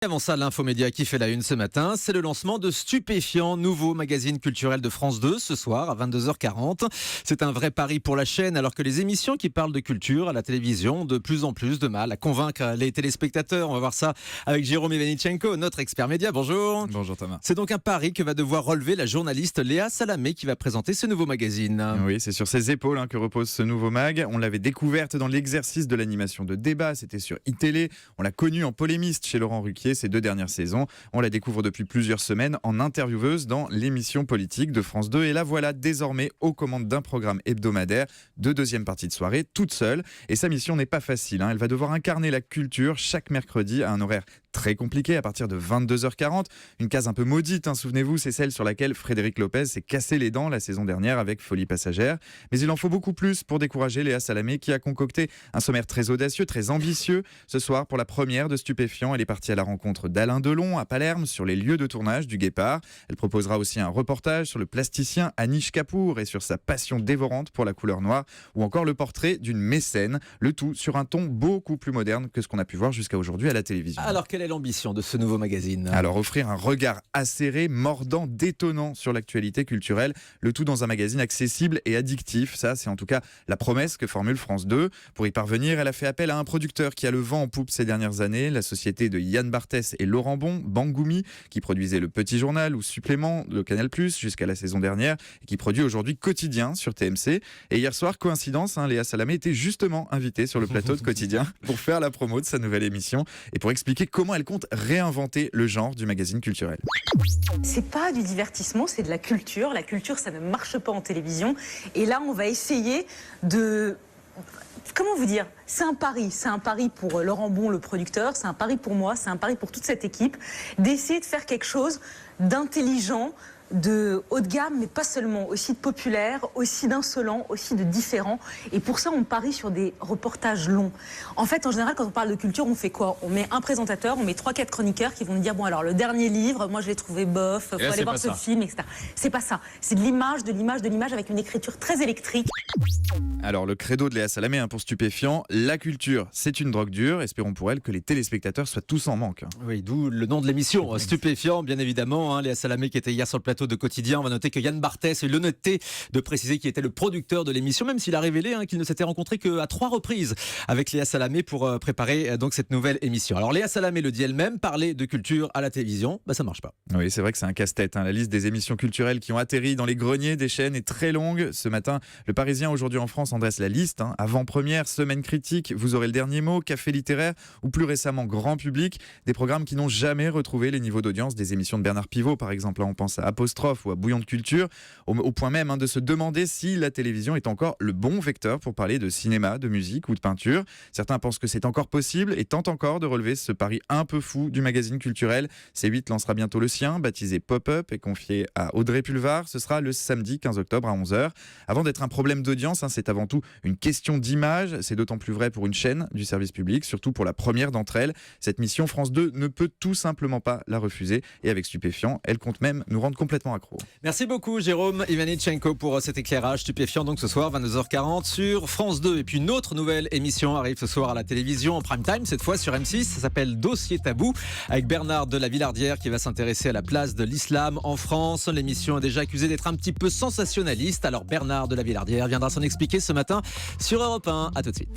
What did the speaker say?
Avant ça, l'infomédia qui fait la une ce matin, c'est le lancement de Stupéfiant, nouveau magazine culturel de France 2 ce soir à 22h40. C'est un vrai pari pour la chaîne alors que les émissions qui parlent de culture à la télévision ont de plus en plus de mal à convaincre les téléspectateurs. On va voir ça avec Jérôme Ivanichenko, notre expert média. Bonjour. Bonjour Thomas. C'est donc un pari que va devoir relever la journaliste Léa Salamé qui va présenter ce nouveau magazine. Oui, c'est sur ses épaules que repose ce nouveau mag. On l'avait découverte dans l'exercice de l'animation de débat, c'était sur iTélé. On l'a connue en polémiste chez Laurent Ruquier ces 2 dernières saisons. On la découvre depuis plusieurs semaines en intervieweuse dans l'émission politique de France 2. Et la voilà désormais aux commandes d'un programme hebdomadaire de deuxième partie de soirée, toute seule. Et sa mission n'est pas facile. Elle va devoir incarner la culture chaque mercredi à un horaire très compliqué à partir de 22h40. Une case un peu maudite, souvenez-vous, c'est celle sur laquelle Frédéric Lopez s'est cassé les dents la saison dernière avec Folie passagère. Mais il en faut beaucoup plus pour décourager Léa Salamé qui a concocté un sommaire très audacieux, très ambitieux. Ce soir, pour la première de Stupéfiant, elle est partie à la rencontre d'Alain Delon à Palerme sur les lieux de tournage du Guépard. Elle proposera aussi un reportage sur le plasticien Anish Kapoor et sur sa passion dévorante pour la couleur noire ou encore le portrait d'une mécène, le tout sur un ton beaucoup plus moderne que ce qu'on a pu voir jusqu'à aujourd'hui à la télévision. Alors quelle est l'ambition de ce nouveau magazine ? Alors offrir un regard acéré, mordant, détonnant sur l'actualité culturelle, le tout dans un magazine accessible et addictif. Ça, c'est en tout cas la promesse que formule France 2. Pour y parvenir, elle a fait appel à un producteur qui a le vent en poupe ces dernières années, la société de Yann Barthès et Laurent Bon, Bangoumi, qui produisait Le Petit Journal ou Supplément de Canal+, jusqu'à la saison dernière, et qui produit aujourd'hui Quotidien sur TMC. Et hier soir, coïncidence, Léa Salamé était justement invitée sur le plateau de Quotidien pour faire la promo de sa nouvelle émission et pour expliquer comment elle compte réinventer le genre du magazine culturel. C'est pas du divertissement, c'est de la culture. La culture, ça ne marche pas en télévision. Et là, on va essayer de... Comment vous dire ? C'est un pari pour Laurent Bon, le producteur, c'est un pari pour moi, c'est un pari pour toute cette équipe, d'essayer de faire quelque chose d'intelligent, de haut de gamme, mais pas seulement, aussi de populaire, aussi d'insolent, aussi de différent. Et pour ça, on parie sur des reportages longs. En fait, en général, quand on parle de culture, on fait quoi ? On met un présentateur, on met 3-4 chroniqueurs qui vont nous dire, bon alors, le dernier livre, moi je l'ai trouvé bof, faut aller voir ce film, etc. C'est pas ça. C'est de l'image avec une écriture très électrique. Alors, le credo de Léa Salamé pour Stupéfiant, la culture, c'est une drogue dure. Espérons pour elle que les téléspectateurs soient tous en manque. Oui, d'où le nom de l'émission, Stupéfiant, bien évidemment. Léa Salamé qui était hier sur le plateau de Quotidien. On va noter que Yann Barthès a eu l'honnêteté de préciser qu'il était le producteur de l'émission, même s'il a révélé qu'il ne s'était rencontré qu'à 3 reprises avec Léa Salamé pour préparer donc cette nouvelle émission. Alors Léa Salamé le dit elle-même, parler de culture à la télévision, ça marche pas. Oui, c'est vrai que c'est un casse-tête. La liste des émissions culturelles qui ont atterri dans les greniers des chaînes est très longue. Ce matin, le Parisien aujourd'hui en France en dresse la liste. Avant-première, semaine critique, vous aurez le dernier mot, café littéraire ou plus récemment grand public. Des programmes qui n'ont jamais retrouvé les niveaux d'audience des émissions de Bernard Pivot, par exemple. On pense à Apostrophe ou à Bouillon de culture, au point même de se demander si la télévision est encore le bon vecteur pour parler de cinéma, de musique ou de peinture. Certains pensent que c'est encore possible et tentent encore de relever ce pari un peu fou du magazine culturel. C8 lancera bientôt le sien, baptisé Pop-Up et confié à Audrey Pulvar. Ce sera le samedi 15 octobre à 11h. Avant d'être un problème d'audience, c'est avant tout une question d'image. C'est d'autant plus vrai pour une chaîne du service public, surtout pour la première d'entre elles. Cette mission, France 2 ne peut tout simplement pas la refuser. Et avec Stupéfiant, elle compte même nous rendre complètement accro. Merci beaucoup Jérôme Ivanichenko pour cet éclairage Stupéfiant. Donc ce soir 22h40 sur France 2. Et puis une autre nouvelle émission arrive ce soir à la télévision en prime time, cette fois sur M6. Ça s'appelle Dossier tabou avec Bernard de la Villardière qui va s'intéresser à la place de l'islam en France. L'émission est déjà accusée d'être un petit peu sensationnaliste. Alors Bernard de la Villardière viendra s'en expliquer ce matin sur Europe 1. À tout de suite.